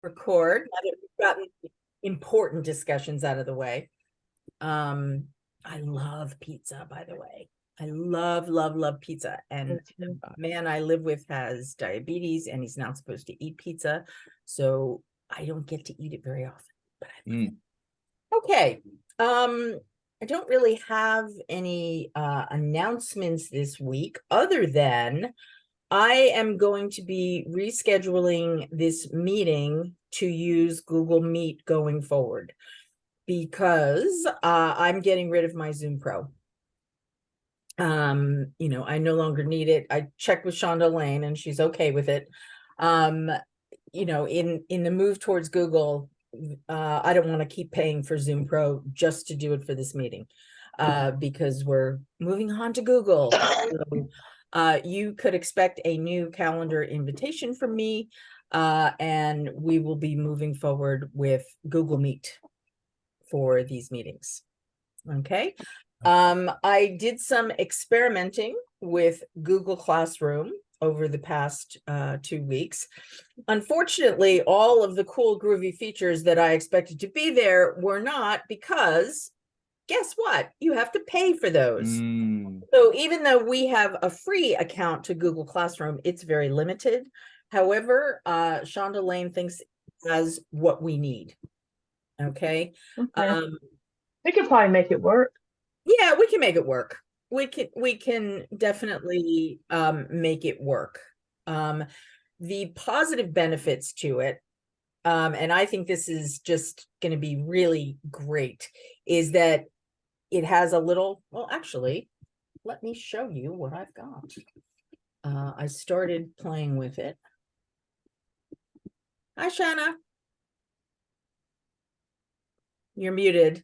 record now that we've gotten important discussions out of the way. I love pizza, by the way. I love pizza. And the man I live with has diabetes and he's not supposed to eat pizza. So I don't get to eat it very often. But I love it. Okay. I don't really have any announcements this week other than I am going to be rescheduling this meeting to use Google Meet going forward because I'm getting rid of my Zoom Pro. I no longer need it. I checked with Shonda Lane and she's okay with it. In the move towards Google, I don't want to keep paying for Zoom Pro just to do it for this meeting because we're moving on to Google. So, you could expect a new calendar invitation from me, and we will be moving forward with Google Meet for these meetings. Okay. I did some experimenting with Google Classroom over the past 2 weeks. Unfortunately, all of the cool, groovy features that I expected to be there were not because guess what? You have to pay for those. So even though we have a free account to Google Classroom, it's very limited. However, Shonda Lane thinks it has what we need. Okay. We could probably make it work. Yeah, we can make it work. We can definitely make it work. The positive benefits to it, and I think this is just going to be really great, is that it has a little, well, actually, let me show you what I've got. I started playing with it. Hi, Shanna. You're muted.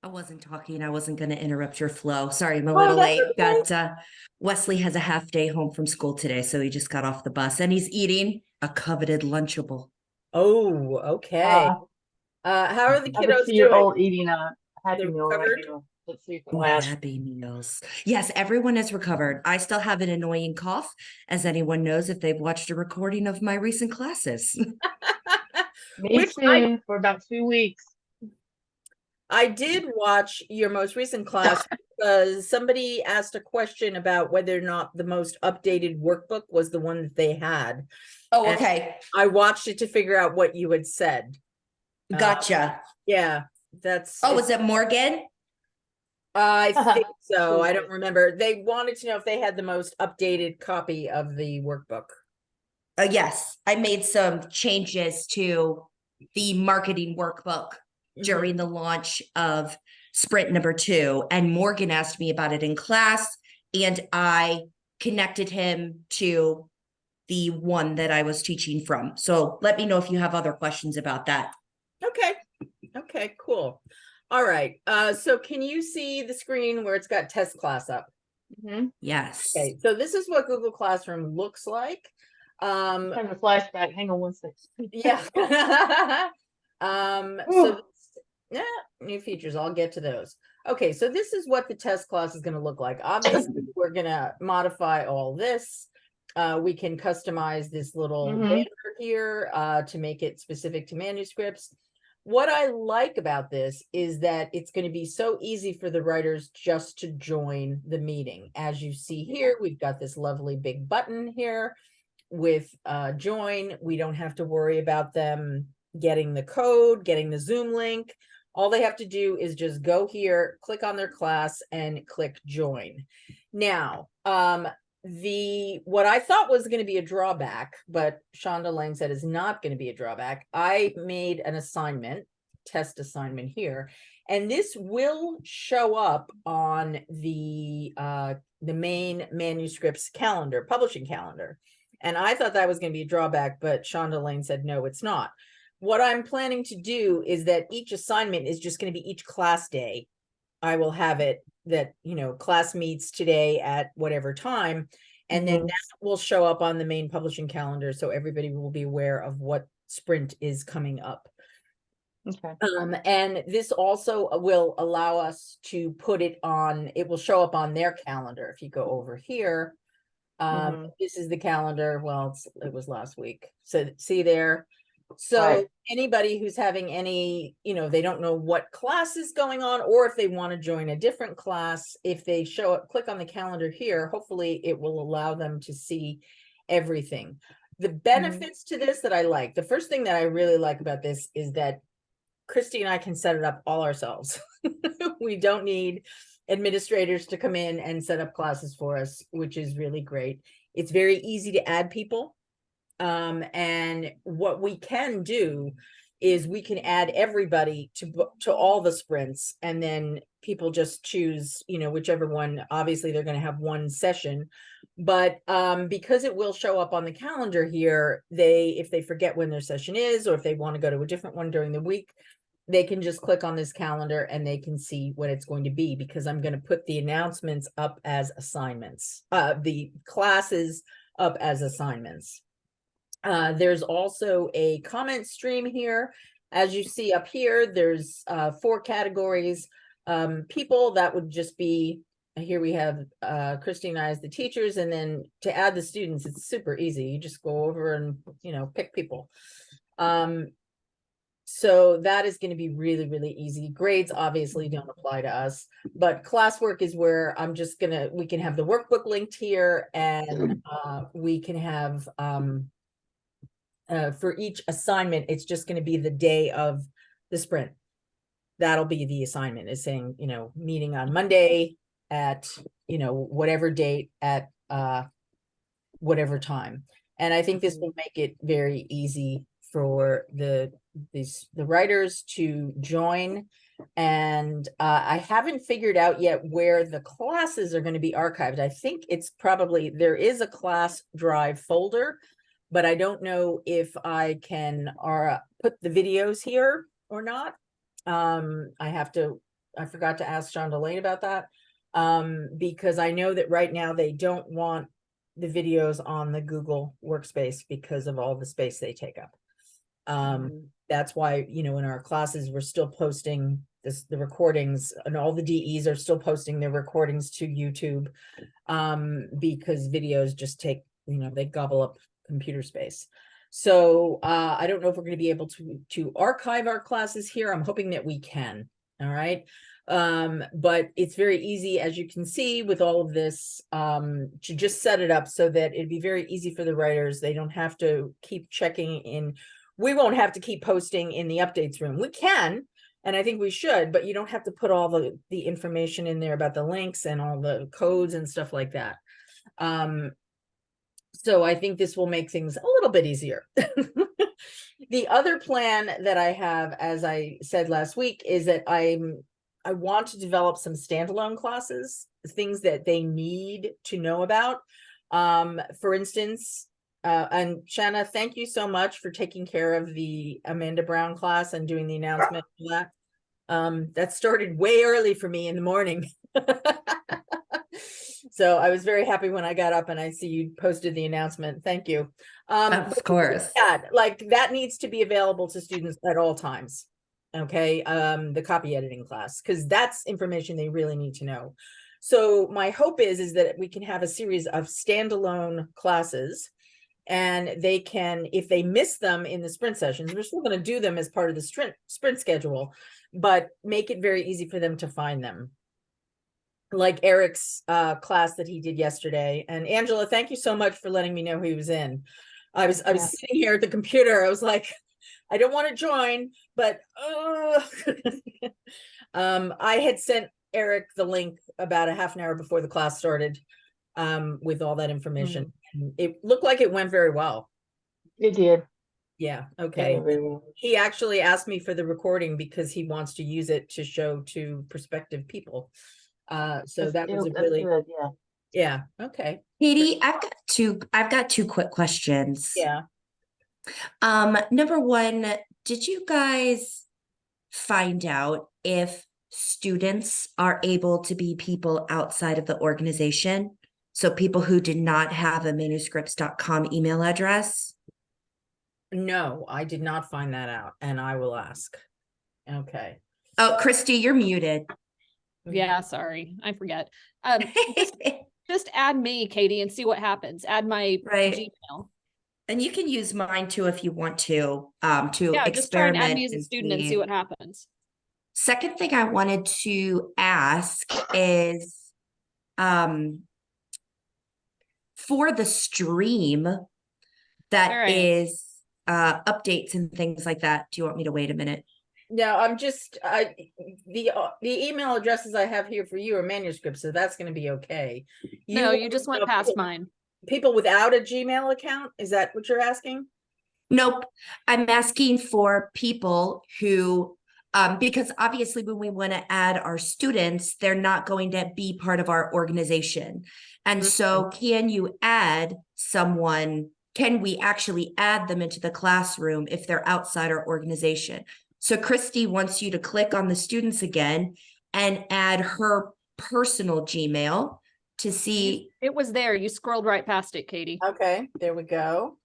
I wasn't talking. I wasn't going to interrupt your flow. Sorry, I'm a little late. Okay. Got Wesley has a half day home from school today, so he just got off the bus and he's eating a coveted Lunchable. Oh, okay. How are the I would kiddos see your doing? old eating a Happy They're Meal right recovered? now. Let's see if it Oh, lasts. Happy Meals. Yes, everyone is recovered. I still have an annoying cough, as anyone knows if they've watched a recording of my recent classes. Me too, for about 2 weeks. I did watch your most recent class because somebody asked a question about whether or not the most updated workbook was the one that they had. Oh, And okay. I watched it to figure out what you had said. Gotcha. Yeah, that's. Oh, was it Morgan? I think so. I don't remember. They wanted to know if they had the most updated copy of the workbook. Yes, I made some changes to the marketing workbook during the launch of sprint number 2. And Morgan asked me about it in class, and I connected him to the one that I was teaching from. So let me know if you have other questions about that. Okay, cool. All right. So can you see the screen where it's got test class up? Yes. Okay, so this is what Google Classroom looks like. Kind of a flashback. Hang on one second. Yeah. So yeah, new features. I'll get to those. Okay, so this is what the test class is going to look like. Obviously, we're going to modify all this. We can customize this little banner here to make it specific to manuscripts. What I like about this is that it's going to be so easy for the writers just to join the meeting. As you see here, we've got this lovely big button here with join. We don't have to worry about them getting the code, getting the Zoom link. All they have to do is just go here, click on their class, and click join. Now, what I thought was going to be a drawback, but Shonda Lane said is not going to be a drawback. I made an assignment, test assignment here, and this will show up on the main manuscripts calendar, publishing calendar. And I thought that was going to be a drawback, but Shonda Lane said, no, it's not. What I'm planning to do is that each assignment is just going to be each class day. I will have it that, class meets today at whatever time. And then that will show up on the main publishing calendar. So everybody will be aware of what sprint is coming up. Okay. And this also will allow us to put it on, it will show up on their calendar. If you go over here, Mhm. This is the calendar. Well, it was last week. So see there. So Right. anybody who's having any, they don't know what class is going on, or if they want to join a different class, if they show up, click on the calendar here, hopefully it will allow them to see everything. The benefits to this that I like, the first thing that I really like about this is that Christy and I can set it up all ourselves. We don't need administrators to come in and set up classes for us, which is really great. It's very easy to add people. And what we can do is we can add everybody to all the sprints, and then people just choose, whichever one. Obviously, they're going to have one session, but because it will show up on the calendar here, if they forget when their session is, or if they want to go to a different one during the week, they can just click on this calendar and they can see what it's going to be, because I'm going to put the announcements up as assignments, the classes up as assignments. There's also a comment stream here. As you see up here, there's 4 categories. People that would just be, here we have Christy and I as the teachers, and then to add the students, it's super easy. You just go over and, pick people. So that is going to be really, really easy. Grades obviously don't apply to us, but classwork is where we can have the workbook linked here, and we can have, for each assignment, it's just going to be the day of the sprint. That'll be the assignment, is saying, meeting on Monday at, whatever date at whatever time. And I think this will make it very easy for the writers to join. And I haven't figured out yet where the classes are going to be archived. I think it's probably, there is a class drive folder, but I don't know if I can put the videos here or not. I forgot to ask Sean Delane about that, because I know that right now they don't want the videos on the Google workspace because of all the space they take up. That's why, in our classes, we're still posting the recordings, and all the DEs are still posting their recordings to YouTube, because videos just take, they gobble up computer space. So I don't know if we're going to be able to archive our classes here. I'm hoping that we can. All right. But it's very easy, as you can see, with all of this, to just set it up so that it'd be very easy for the writers. They don't have to keep checking in. We won't have to keep posting in the updates room. We can, and I think we should, but you don't have to put all the information in there about the links and all the codes and stuff like that. So I think this will make things a little bit easier. The other plan that I have, as I said last week, is that I want to develop some standalone classes, things that they need to know about. For instance, and Shanna, thank you so much for taking care of the Amanda Brown class and doing the announcement for that. That started way early for me in the morning. So I was very happy when I got up and I see you posted the announcement. Thank you. Of course. Like that needs to be available to students at all times. Okay. The copy editing class, because that's information they really need to know. So my hope is that we can have a series of standalone classes, and they can, if they miss them in the sprint sessions, we're still going to do them as part of the sprint schedule, but make it very easy for them to find them. Like Eric's class that he did yesterday. And Angela, thank you so much for letting me know he was in. I was sitting here at the computer. I was like, I don't want to join, but I had sent Eric the link about a half an hour before the class started, with all that information. And it looked like it went very well. It did. Yeah. Okay. He actually asked me for the recording because he wants to use it to show to prospective people. So that was a really good, yeah. Okay. Katie, I've got two quick questions. Yeah. Number one, did you guys find out if students are able to be people outside of the organization? So people who did not have a manuscripts.com email address? No, I did not find that out, and I will ask. Okay. Oh, Christy, you're muted. Yeah, sorry, I forget. just add me, Katie, and see what happens. Add my Right. Gmail. And you can use mine too if you want to Yeah, just try and experiment add me as a student and see what happens. Second thing I wanted to ask is for the stream that All right. is updates and things like that. Do you want me to wait a minute? No, the email addresses I have here for you are manuscripts, so that's going to be okay. No, you want just to went know past mine. people without a Gmail account? Is that what you're asking? Nope. I'm asking for people who, because obviously when we want to add our students, they're not going to be part of our organization. And so can you add someone, can we actually add them into the classroom if they're outside our organization? So Christy wants you to click on the students again and add her personal Gmail to see. It was there. You scrolled right past it, Katie. Okay, there we go.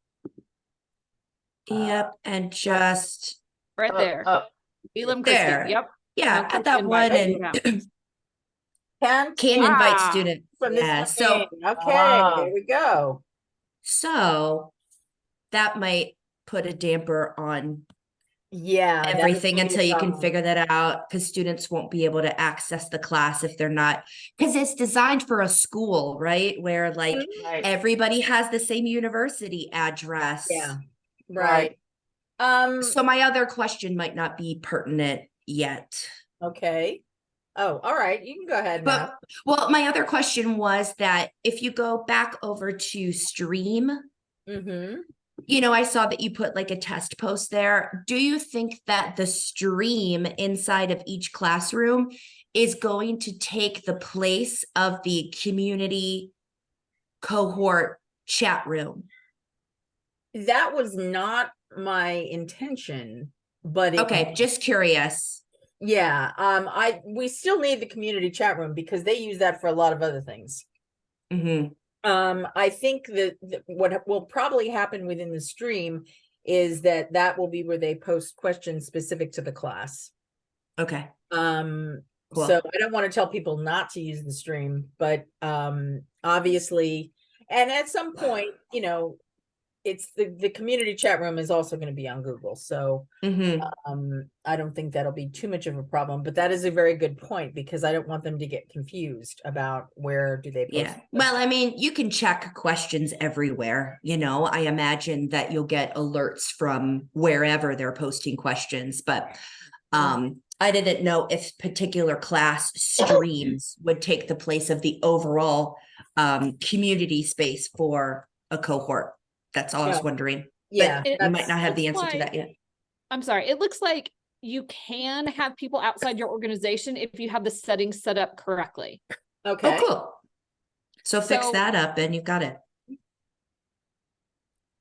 Yep, and just Right there. Elam Christie. there. Yep. Yeah, Now add click that invite, one see what and happens. can invite Ah, students. From Yeah, this so okay, there we go. so that might put a damper on Yeah, that is everything gonna be a until you can problem. figure that out, because students won't be able to access the class if they're not, because it's designed for a school, right? Where like Right. everybody has the same university address. Yeah, right. So my other question might not be pertinent yet. Okay. Oh, all right. You can go ahead now. But well, my other question was that if you go back over to stream, Mm-hmm. you know, I saw that you put like a test post there. Do you think that the stream inside of each classroom is going to take the place of the community cohort chat room? That was not my intention, but Okay, just curious. yeah. We still need the community chat room because they use that for a lot of other things. Mm-hmm. I think that what will probably happen within the stream is that will be where they post questions specific to the class. Okay. Cool. So I don't want to tell people not to use the stream, but obviously, and at some point, you know, it's the community chat room is also going to be on Google. So I don't think that'll be too much of a problem, but that is a very good point because I don't want them to get confused about where do they post. Yeah. Well, I mean, you can check questions everywhere. You know, I imagine that you'll get alerts from wherever they're posting questions, but I didn't know if particular class streams would take the place of the overall community space for a cohort. That's all I was wondering. Yeah, but you might not have the answer to that yet. I'm sorry. It looks like you can have people outside your organization if you have the settings set up correctly. Okay. Oh, cool. So fix that up and you've got it.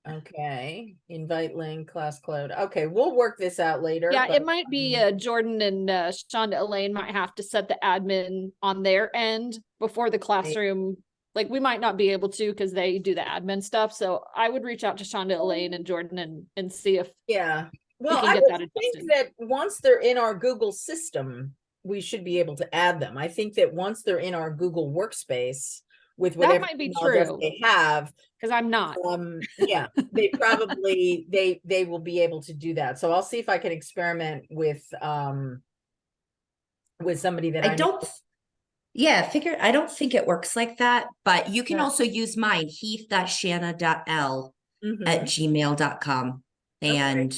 Okay. Invite link, class code. Okay, we'll work this out later. Yeah, but, it might be Jordan and Shonda Elaine might have to set the admin on their end before the classroom. Like we might not be able to because they do the admin stuff. So I would reach out to Shonda Elaine and Jordan and see if well, can I get would that think adjusted. that once they're in our Google system, we should be able to add them. I think that once they're in our Google workspace with whatever might be email address true. they have, because I'm not. Yeah, they probably they will be able to do that. So I'll see if I can experiment with somebody that I don't. Yeah, I don't think it works like that, but you can also use mine, heath.shanna.l at gmail.com. And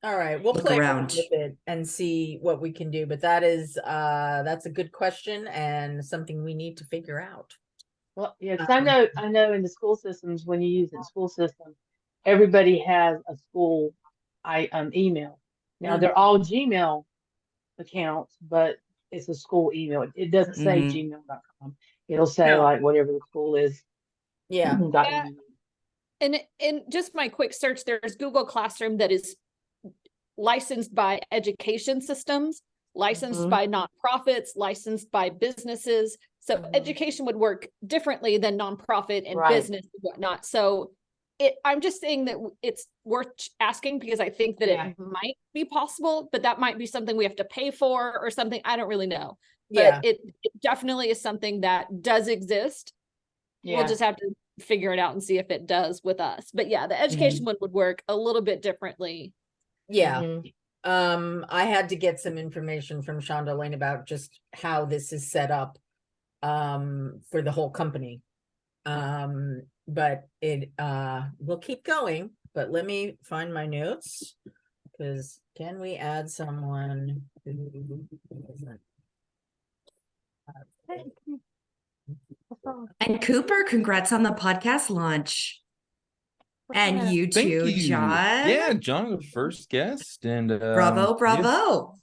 all right, we'll play around with it and see what we can do. But that's a good question and something we need to figure out. Well, yeah, because I know in the school systems, when you use it in school system, everybody has a school email. Now they're all Gmail accounts, but it's a school email. It doesn't say gmail.com. It'll say like whatever the school is. Yeah. And in just my quick search, there's Google Classroom that is licensed by education systems, licensed by nonprofits, licensed by businesses. So education would work differently than nonprofit and business and whatnot. So I'm just saying that it's worth asking because I think that it might be possible, but that might be something we have to pay for or something. I don't really know. But it definitely is something that does exist. Yeah. We'll just have to figure it out and see if it does with us. But yeah, the education one would work a little bit differently. Yeah. Mhm. I had to get some information from Shonda Lane about just how this is set up for the whole company. But it we'll keep going, but let me find my notes, because can we add someone who isn't? And Cooper, congrats on the podcast launch. And Yeah. you Thank too, you. John. Yeah, John, the first guest, and Bravo, yeah, bravo.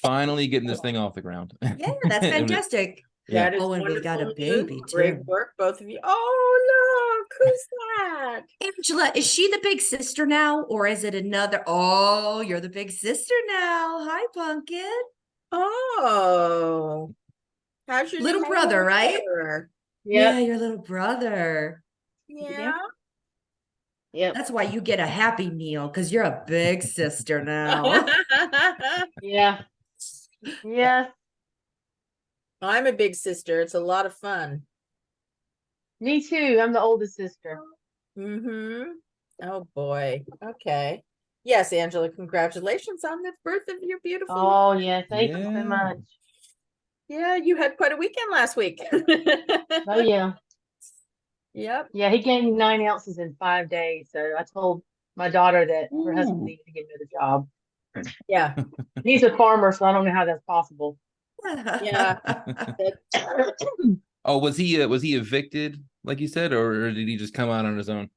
finally getting this thing off the ground. Yeah, that's And fantastic. yeah, That is Oh, and we got a wonderful news. baby, Great too. work, both of you. Oh, look, who's that? Angela, is she the big sister now, or is it another? Oh, you're the big sister now. Hi, Pumpkin. Oh, how's your Little new brother, right? brother? Yeah, Yep. your little brother. Yeah. Yep. That's why you get a happy meal, because you're a big sister now. Yeah. Yeah. I'm a big sister. It's a lot of fun. Me too. I'm the oldest sister. Mm-hmm. Oh boy. Okay. Yes, Angela, congratulations on the birth of your beautiful. Oh yeah. Thank you so Yeah. much. Yeah, you had quite a weekend last week. Oh yeah. Yep. Yeah. He gained 9 ounces in 5 days. So I told my daughter that her husband Ooh. needed to get another job. Yeah. He's a farmer, so I don't know how that's possible. Yeah. That- Oh, was he evicted, like you said, or did he just come out on his own?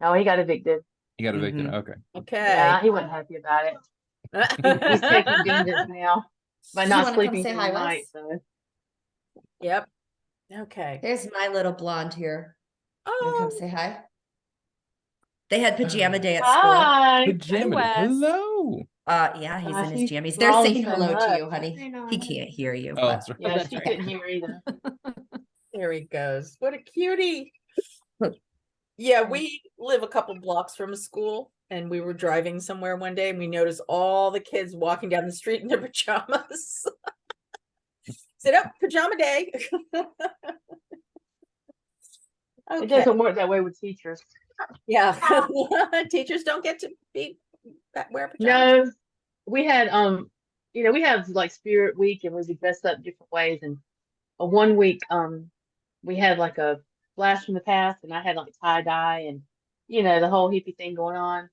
Oh, he got evicted. He got evicted. Mm-hmm. Okay. okay. Yeah, he wasn't happy about it. He's taking vengeance now by You not wanna come sleeping say through hi, the night. Wes? So Yep. Okay. There's my little blonde here. You wanna Oh, come say hi? They had pajama day at school. hi. Pajama. Wes. Hello. Yeah, he's in his She's jammies. They're growing saying so hello to much. you, honey. He can't hear you. Oh, but- that's right. Yeah, That's she right. couldn't hear either. there he goes. What a cutie. Yeah, we live a couple blocks from a school, and we were driving somewhere one day and we noticed all the kids walking down the street in their pajamas. Said, oh, pajama day. It Okay. doesn't work that way with teachers. Yeah. Teachers don't get to wear pajamas. No, we had we have like Spirit Week and we would dress up different ways. And one week we had like a blast from the past, and I had like tie dye and the whole hippie thing going on.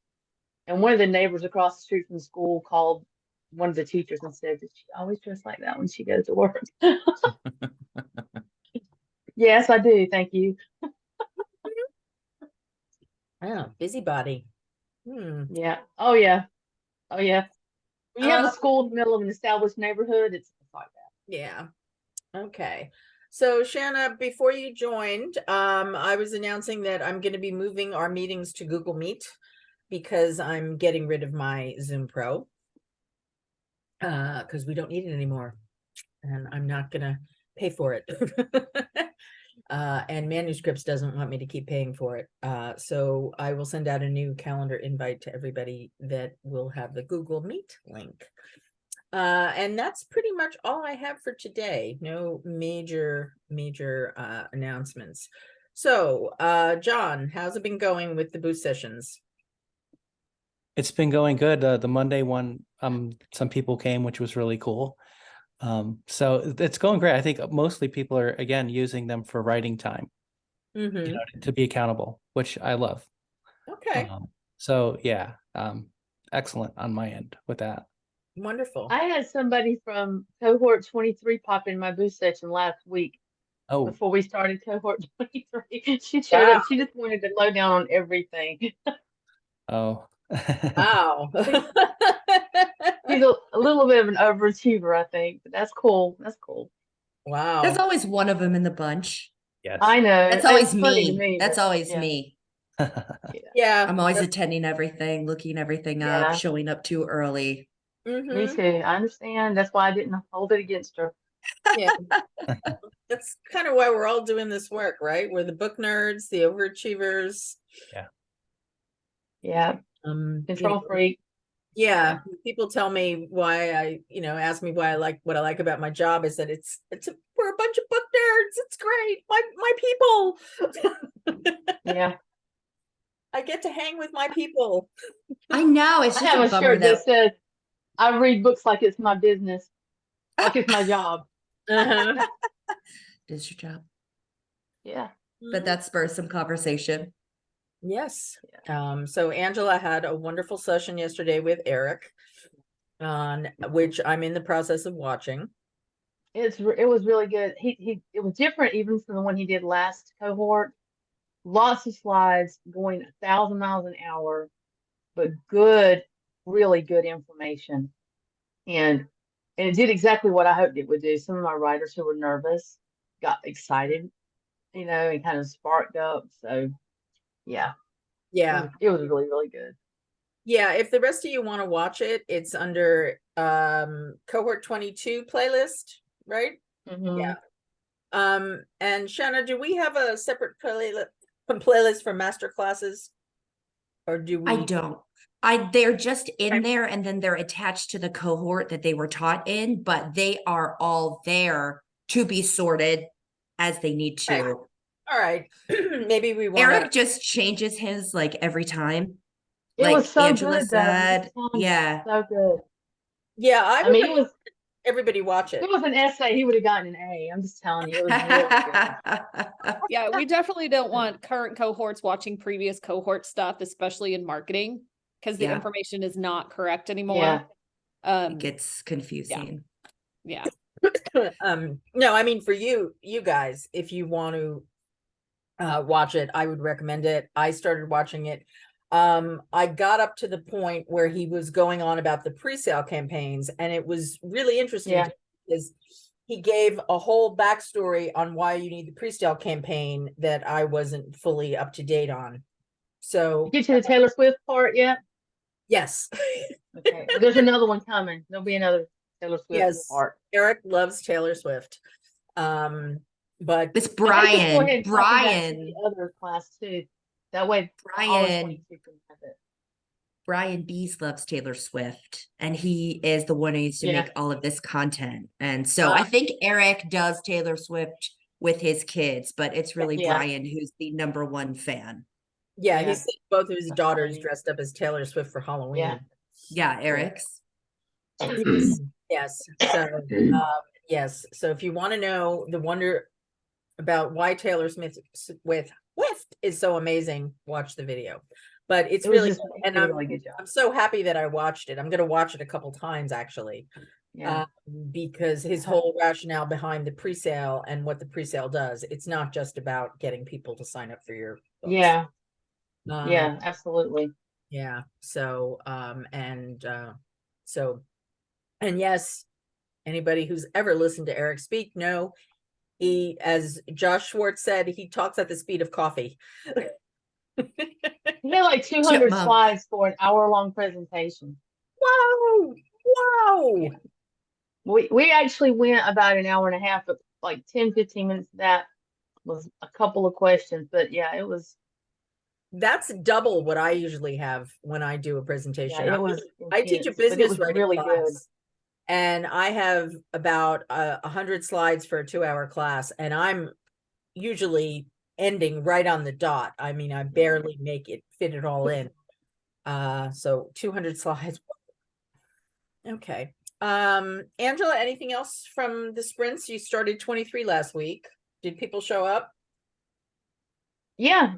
And one of the neighbors across the street from the school called one of the teachers and said that she always dressed like that when she goes to work. Yes, I do. Thank you. Oh, busybody. Yeah. Oh yeah. Oh yeah. When you have Uh, a school in the middle of an established neighborhood, it's like that. Yeah. Okay. So Shanna, before you joined, I was announcing that I'm going to be moving our meetings to Google Meet because I'm getting rid of my Zoom Pro. Because we don't need it anymore. And I'm not gonna pay for it. And Manuscripts doesn't want me to keep paying for it. So I will send out a new calendar invite to everybody that will have the Google Meet link. And that's pretty much all I have for today. No major announcements. So John, how's it been going with the booth sessions? It's been going good. The Monday one, some people came, which was really cool. So it's going great. I think mostly people are, again, using them for writing time, Mm-hmm. to be accountable, which I love. Okay, So yeah, excellent on my end with that. wonderful. I had somebody from cohort 23 pop in my booth session last week Oh, before we started cohort 23. She showed Wow. up. She just wanted to low down on everything. oh. Wow. She's a little bit of an overachiever, I think, but that's cool. That's cool. Wow. There's always one of them in the bunch. Yes. I know. That's It's always funny to me. That's but always yeah. me. Yeah. I'm always attending everything, looking everything Yeah. up, showing up too early. Me Mhm. too. I understand. That's why I didn't hold it against her. Yeah. That's kind of why we're all doing this work, right? We're the book nerds, the overachievers. Yeah. Control freak. Yeah, people tell me why ask me why I like what I like about my job is that we're a bunch of book squared. It's great. My people. Yeah. I get to hang with my people. I know it's I just have a a bummer shirt though. that says, I read books like it's my business, like it's my job. Uh-huh. It is your job, Yeah. but Mhm. that spurs some conversation. Yes. So Angela had a wonderful session yesterday with Eric, on which I'm in the process of watching. It was really good. It was different even from the one he did last cohort. Lots of slides going 1,000 miles an hour, but good, really good information. And it did exactly what I hoped it would do. Some of my writers who were nervous got excited, and kind of sparked up. So yeah, Yeah. it was really, really good. Yeah, if the rest of you want to watch it, it's under cohort 22 playlist, right? Mhm. And Shanna, do we have a separate playlist for master classes? Or do we? I don't. They're just in Okay. there and then they're attached to the cohort that they were taught in, but they are all there to be sorted as they need Okay. to. All right. Maybe we want Eric just changes his like every time. It Like was so Angela good though. I'm just said, telling you, yeah. so good. Yeah, I I would mean, recommend everybody watch if it. it was an essay, he would have gotten an A. I'm just telling you, it was really good. Yeah, we definitely don't want current cohorts watching previous cohort stuff, especially in marketing, because the Yeah. information is not correct anymore. Yeah. It gets confusing. Yeah. No, I mean for you guys, if you want to watch it, I would recommend it. I started watching it. I got up to the point where he was going on about the pre-sale campaigns, and it was really interesting Yeah. because he gave a whole backstory on why you need the pre-sale campaign that I wasn't fully up to date on. So Get to the Taylor Swift part yet? yes. Okay. Well, there's another one coming. There'll be another Taylor Swift Yes, part. Eric loves Taylor Swift. But It's I might just go ahead Brian. and copy that to Brian. the other class too. That way, all of Brian. 22 can have it. Brian Bees loves Taylor Swift, and he is the one who needs to Yeah. make all of this content. And so I think Eric does Taylor Swift with his kids, but it's really Yeah. Brian who's the #1 fan. yeah, Yeah. he said both of his That's daughters funny. dressed up as Taylor Swift for Halloween. Yeah, Eric's. Yes. So yes. So if you want to know the wonder about why Taylor Swift is so amazing, watch the video. But it's It was really just, good, he and did a I'm really good job. so happy that I watched it. I'm gonna watch it a couple times actually. Yeah. Because his whole rationale behind the pre-sale and what the pre-sale does, it's not just about getting people to sign up for your books. Yeah. Um, Yeah, absolutely. yeah. So and yes, anybody who's ever listened to Eric speak know he, as Josh Schwartz said, he talks at the speed of coffee. He had like 200 Chipmunk. slides for an hour-long presentation. Wow. Wow. We actually went about an hour and a half, but like 10, 15 minutes of that was a couple of questions. But yeah, it was, That's double what I usually have when I do a presentation. yeah, it was I teach a intense, but it business was writing really class, good. and I have about 100 slides for a 2-hour class, and I'm usually ending right on the dot. I mean, I barely make it fit it all in. So 200 slides. Okay. Angela, anything else from the sprints? You started 23 last week. Did people show up? Yeah.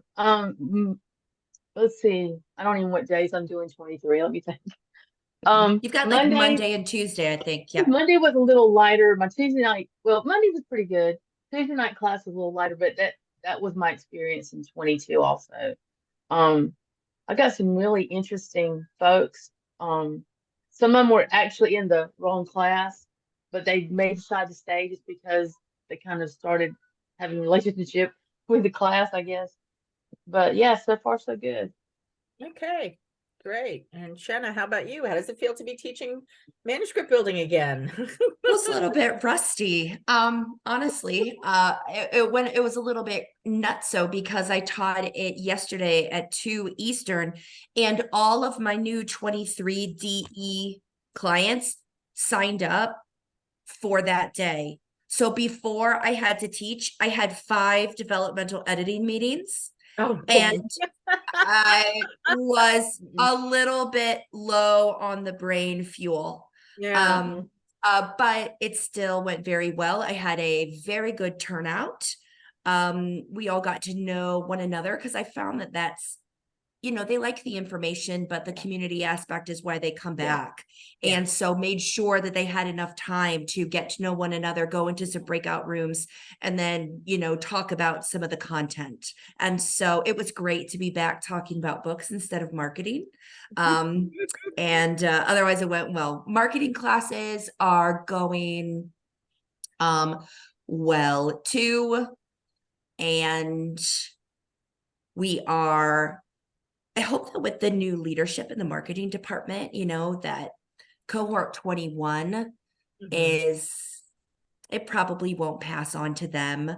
Let's see. I don't even know what days I'm doing 23. Let me think. You've got like Monday and Tuesday, I think. Yeah. Monday was a little lighter. My Tuesday night, well, Monday was pretty good. Tuesday night class was a little lighter, but that was my experience in 22 also. I got some really interesting folks. Some of them were actually in the wrong class, but they may decide to stay just because they kind of started having a relationship with the class, I guess. But yeah, so far so good. Okay, great. And Shanna, how about you? How does it feel to be teaching manuscript building again? It was a little bit rusty. Honestly, it was a little bit nutso because I taught it yesterday at 2 Eastern, and all of my new 23 DE clients signed up for that day. So before I had to teach, I had 5 developmental editing meetings. Oh, And I was a little bit low on the brain fuel. yeah. But it still went very well. I had a very good turnout. We all got to know one another because I found that that's, they like the information, but the community aspect is why they come back. Yeah. And so made sure that they had enough time to get to know one another, go into some breakout rooms, and then, talk about some of the content. And so it was great to be back talking about books instead of marketing. And otherwise it went well. Marketing classes are going well too. And I hope that with the new leadership in the marketing department, that cohort 21 it probably won't pass on to them.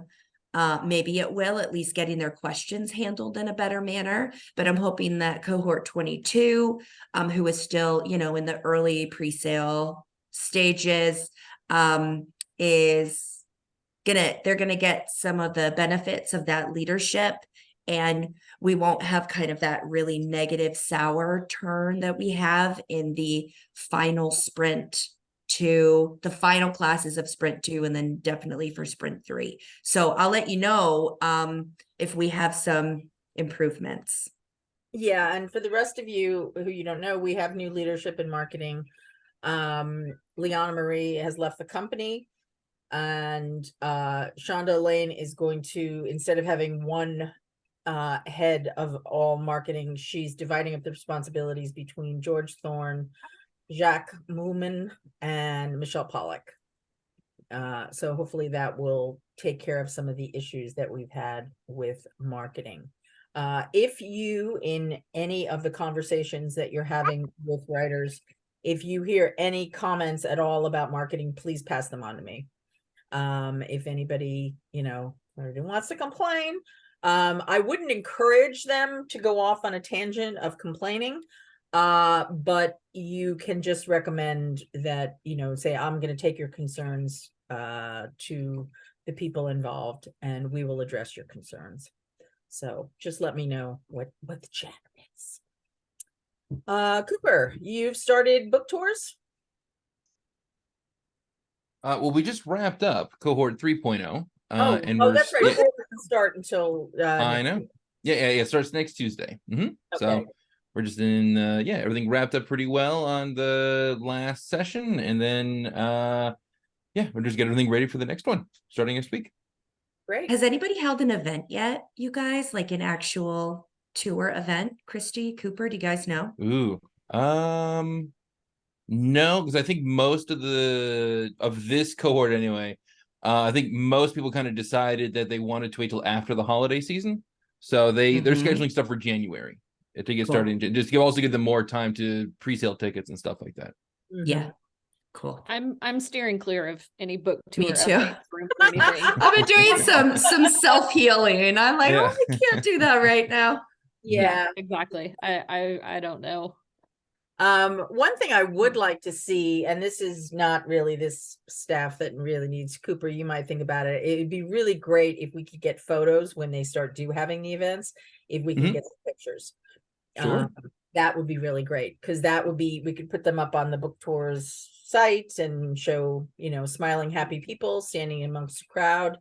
Maybe it will, at least getting their questions handled in a better manner. But I'm hoping that cohort 22, who is still, in the early pre-sale stages, they're gonna get some of the benefits of that leadership, and we won't have kind of that really negative sour turn that we have in the final classes of sprint 2, and then definitely for sprint 3. So I'll let you know if we have some improvements. Yeah, and for the rest of you who you don't know, we have new leadership in marketing. Liana Marie has left the company, and Shonda Lane is going to, instead of having one head of all marketing, she's dividing up the responsibilities between George Thorne, Jacques Moulman, and Michelle Pollack. So hopefully that will take care of some of the issues that we've had with marketing. If you, in any of the conversations that you're having with writers, if you hear any comments at all about marketing, please pass them on to me. If anybody, wants to complain, I wouldn't encourage them to go off on a tangent of complaining. But you can just recommend that, say, I'm going to take your concerns to the people involved, and we will address your concerns. So just let me know what the chat is. Cooper, you've started book tours? Well, we just wrapped up cohort 3.0. Oh, that's right. It doesn't start until I know. Yeah, it starts next Tuesday. Okay. So we're just in everything wrapped up pretty well on the last session, and then we're just getting everything ready for the next one starting next week. Great. Has anybody held an event yet, you guys? Like an actual tour event? Christy, Cooper, do you guys know? Ooh. No, because I think most of this cohort anyway, I think most people kind of decided that they wanted to wait till after the holiday season. So they're scheduling stuff for January to get started, just also give them more time to pre-sale tickets and stuff like that. Yeah. Cool. I'm steering clear of any book tour. Me too. updates or anything. I've been doing some self-healing, and I'm like, I can't do that right now. Yeah, exactly. I don't know. One thing I would like to see, and this is not really this staff that really needs, Cooper, you might think about it. It'd be really great if we could get photos when they start having the events, if we can get some pictures. Sure. That would be really great, because we could put them up on the book tours site and show, smiling, happy people standing amongst a crowd.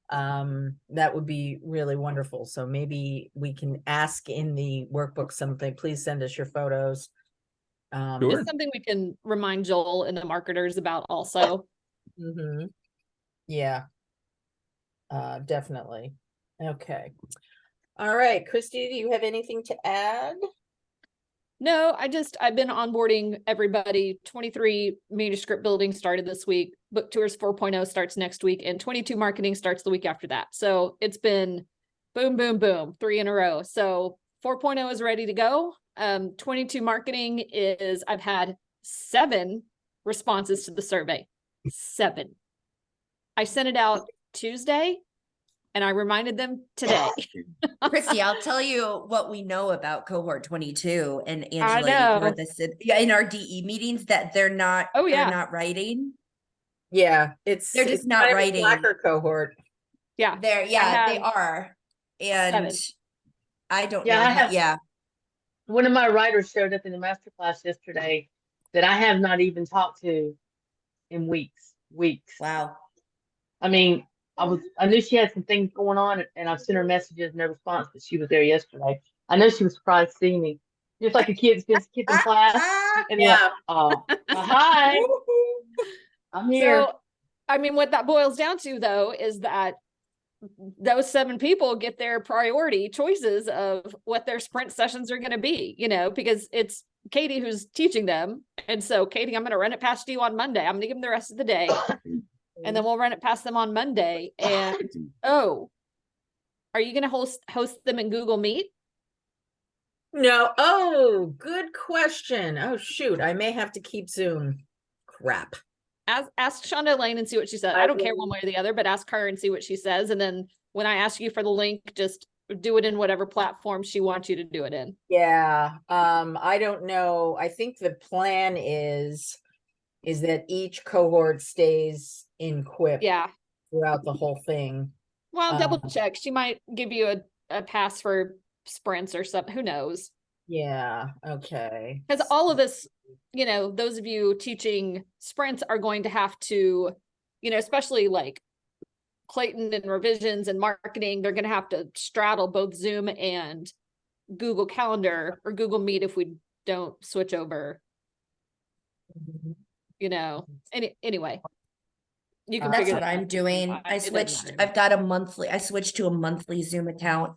That would be really wonderful. So maybe we can ask in the workbook something, please send us your photos. Sure. It's something we can remind Joel and the marketers about also. Yeah. Definitely. Okay. All right, Christy, do you have anything to add? No, I've been onboarding everybody. 23 manuscript building started this week. Book tours 4.0 starts next week, and 22 marketing starts the week after that. So it's been boom, boom, boom, 3 in a row. So 4.0 is ready to go. 22 marketing I've had 7 responses to the survey. 7. I sent it out Tuesday, and I reminded them today. Christy, I'll tell you what we know about cohort 22, and I Angela, know. in our DE meetings, that they're not. Oh, yeah. They're not writing. Yeah, it's They're just it's not kind of a writing. slacker cohort. Yeah. There, yeah, they have are. And 7. I don't Yeah, know I how, have- yeah. One of my writers showed up in the master class yesterday that I have not even talked to in weeks. Wow. I mean, I knew she had some things going on, and I've sent her messages, no response, but she was there yesterday. I know she was surprised to see me, just like a kid's been skipping class, and they're like, Yeah. hi, I'm here. So, I mean, what that boils down to though is that those 7 people get their priority choices of what their sprint sessions are going to be, because it's Katie who's teaching them. And so, Katie, I'm going to run it past you on Monday. I'm going to give them the rest of the day, and then we'll run it past them on Monday. And oh, are you going to host them in Google Meet? No. Oh, good question. Oh, shoot. I may have to keep Zoom. Crap. Ask Shonda Lane and see what she says. I don't care one way or the other, but ask her and see what she says. And then when I ask you for the link, just do it in whatever platform she wants you to do it in. Yeah. I don't know. I think the plan is that each cohort stays in Quip Yeah. throughout the whole thing. Well, double check. She might give you a pass for sprints or something. Who knows? Yeah. Okay. Because all of us, those of you teaching sprints are going to have to, especially like Clayton and revisions and marketing, they're going to have to straddle both Zoom and Google Calendar or Google Meet if we don't switch over, anyway. You can That's figure what that I'm out. doing. It I doesn't switched, matter. I switched to a monthly Zoom account.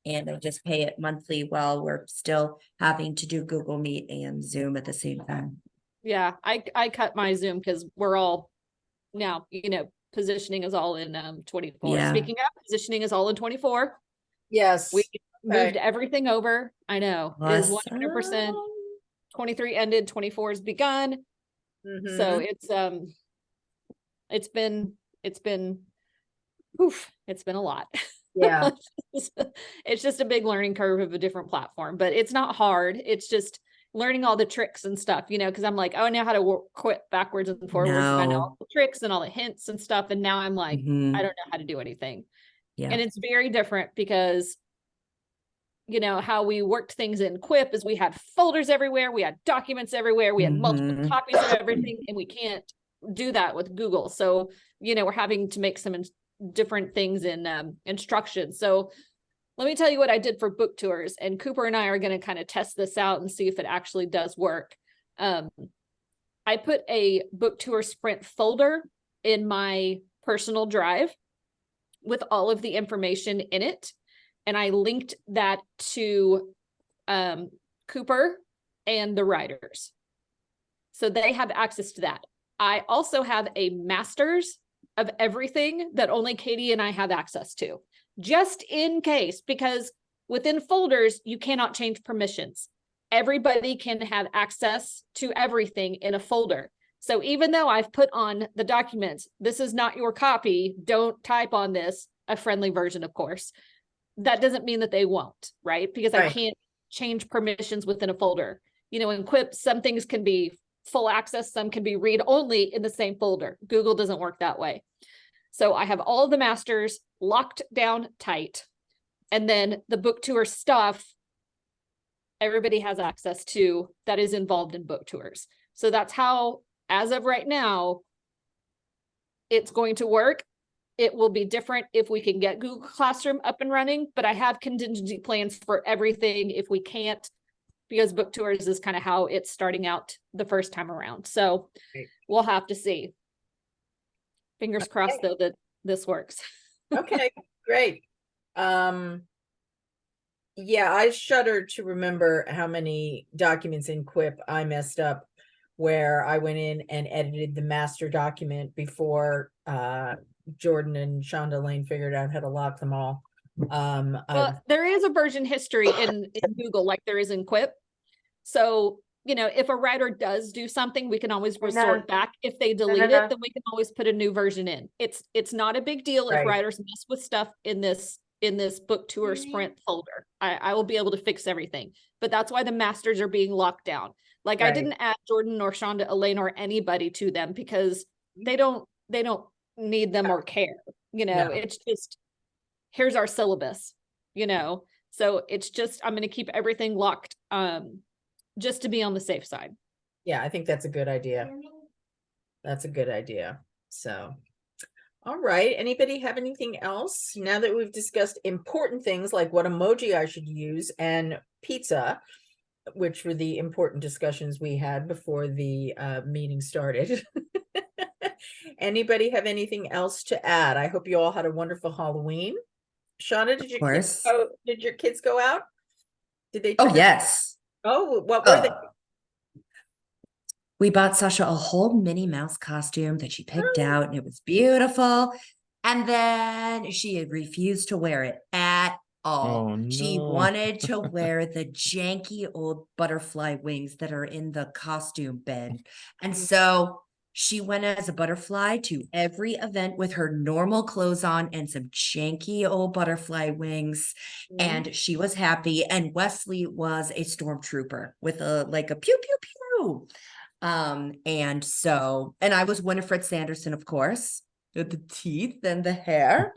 And I just pay it monthly while we're still having to do Google Meet and Zoom at the same time. Yeah, I cut my Zoom because we're all now, positioning is all in 24. Yeah. Speaking of, positioning is all in 24. Yes. We moved Okay. everything over. I know. It is 100%. Awesome. 23 ended, 24 has begun. So it's been a lot. Yeah. It's just a big learning curve of a different platform, but it's not hard. It's just learning all the tricks and stuff, because I'm like, oh, I know how to quit backwards and forwards. I know all the tricks and all the hints and stuff. And now I'm like, I don't know how to do anything. Yeah. And it's very different because, how we worked things in Quip is we had folders everywhere. We had documents everywhere. We had multiple copies of everything, and we can't do that with Google. So, we're having to make some different things in instructions. So let me tell you what I did for book tours, and Cooper and I are going to kind of test this out and see if it actually does work. I put a book tour sprint folder in my personal drive with all of the information in it. And I linked that to Cooper and the writers. So they have access to that. I also have a master's of everything that only Katie and I have access to, just in case, because within folders, you cannot change permissions. Everybody can have access to everything in a folder. So even though I've put on the documents, this is not your copy, don't type on this, a friendly version, of course, that doesn't mean that they won't, right? Because I can't change permissions within a folder. In Quip, some things can be full access, some can be read only in the same folder. Google doesn't work that way. So I have all the masters locked down tight. And then the book tour stuff, everybody has access to that is involved in book tours. So that's how, as of right now, it's going to work. It will be different if we can get Google Classroom up and running, but I have contingency plans for everything if we can't, because book tours is kind of how it's starting out the first time around. So we'll have to see. Fingers crossed though that this works. Okay, great. Yeah, I shudder to remember how many documents in Quip I messed up where I went in and edited the master document before Jordan and Shonda Lane figured out how to lock them all. Well, there is a version history in Google like there is in Quip. So, if a writer does do something, we can always resort back. If they delete it, then we can always put a new version in. It's not a big deal if writers mess with stuff in this book tour sprint folder. I will be able to fix everything. But that's why the masters are being locked down. Like I didn't add Jordan or Shonda, Elaine, or anybody to them because they don't need them or care, No. it's just, here's our syllabus, so it's just, I'm going to keep everything locked, just to be on the safe side. Yeah, I think that's a good idea. That's a good idea. So, all right. Anybody have anything else? Now that we've discussed important things like what emoji I should use and pizza, which were the important discussions we had before the meeting started. Anybody have anything else to add? I hope you all had a wonderful Halloween. Shauna, did course. did your kids go out? Did they? Oh, trick or- yes. Oh, what were they? We bought Sasha a whole Minnie Mouse costume that she picked out, and it was beautiful. And then she had refused to wear it at all. Oh, She no. wanted to wear the janky old butterfly wings that are in the costume bin. And so she went as a butterfly to every event with her normal clothes on and some janky old butterfly wings. And she was happy. And Wesley was a stormtrooper with a pew, pew, pew. And I was Winifred Sanderson, of course, with the teeth and the hair.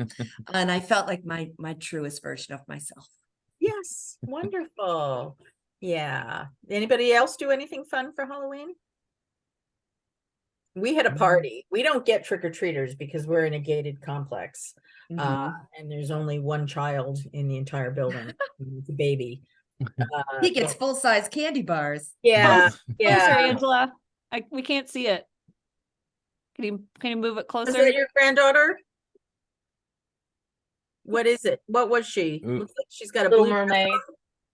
And I felt like my truest version of myself. Yes, wonderful. Yeah. Anybody else do anything fun for Halloween? We had a party. We don't get trick-or-treaters because we're in a gated complex. And there's only one child in the entire building. It's a baby. He gets but- full-size candy bars. Yeah, Closer, yeah. Angela. We can't see it. Can you move it Is closer? that your granddaughter? What is it? What was she? Ooh. Looks like she's got a Little blue dress Mermaid.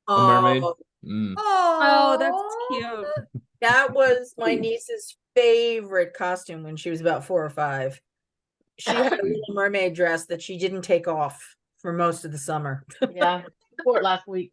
A mermaid. on. Mm. Oh, that's cute. That was my niece's favorite costume when she was about 4 or 5. She had a Little Mermaid dress that she didn't take off for most of the summer. Yeah, wore it last week.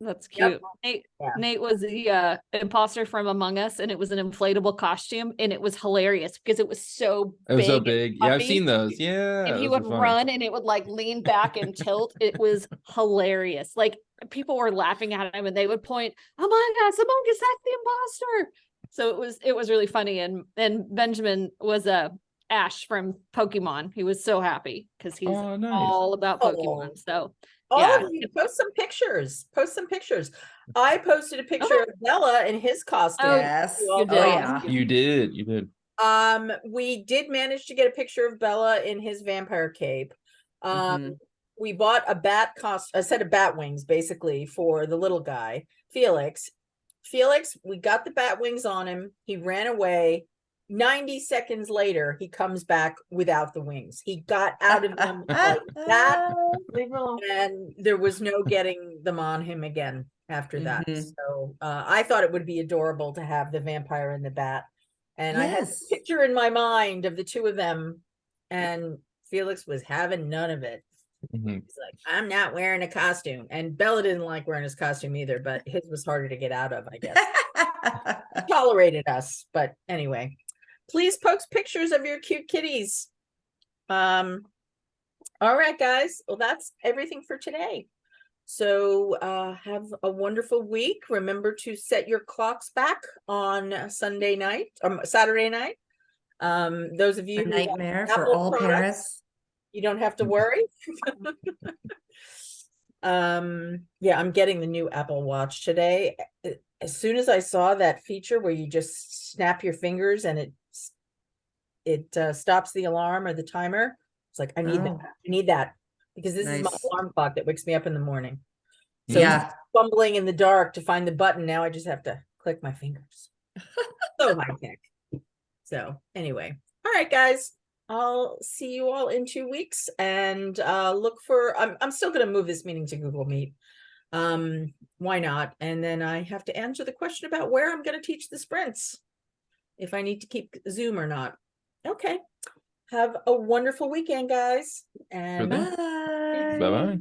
That's Yep. cute. Yeah. Nate was the imposter from Among Us, and it was an inflatable costume, and it was hilarious because it was so It was so big and big. Yeah, I've puffy, seen those. Yeah. and he those are would funny. run, and it would like lean back and tilt. It was hilarious. Like people were laughing at him, and they would point, "Among Us, that's the imposter!" So it was really funny. And Benjamin was Ash from Pokemon. He was so happy because he's Oh, nice. all about Oh. Pokemon. So All yeah. of you post some pictures. Post some pictures. I posted a picture of Bella in his costume. Yes. You all You Oh, did. yeah. You did. We did manage to get a picture of Bella in his vampire cape. We bought a set of bat wings basically for the little guy, Felix. We got the bat wings on him. He ran away. 90 seconds later, he comes back without the wings. He got out of them like that, Leave her alone. and there was no getting them on him again after that. So I thought it would be adorable to have the vampire and the bat. And I had a Yes. picture in my mind of the two of them, and Felix was having none of it. Mhm. He's like, I'm not wearing a costume. And Bella didn't like wearing his costume either, but his was harder to get out of, I guess. He tolerated us, but anyway. Please post pictures of your cute kitties. All right, guys. Well, that's everything for today. So have a wonderful week. Remember to set your clocks back on Saturday night. Those of you A who nightmare have for Apple all products, parents. you don't have to worry. Yeah, I'm getting the new Apple Watch today. As soon as I saw that feature where you just snap your fingers and it stops the alarm or the timer, it's like I need that because this is my Nice. alarm clock that wakes me up in the morning. So Yeah. fumbling in the dark to find the button, now I just have to click my fingers. So high tech. So anyway, all right, guys. I'll see you all in 2 weeks, and look for. I'm still going to move this meeting to Google Meet. Why not? And then I have to answer the question about where I'm going to teach the sprints, if I need to keep Zoom or not. Okay. Have a wonderful weekend, guys. And Sure thing. Bye. Bye-bye.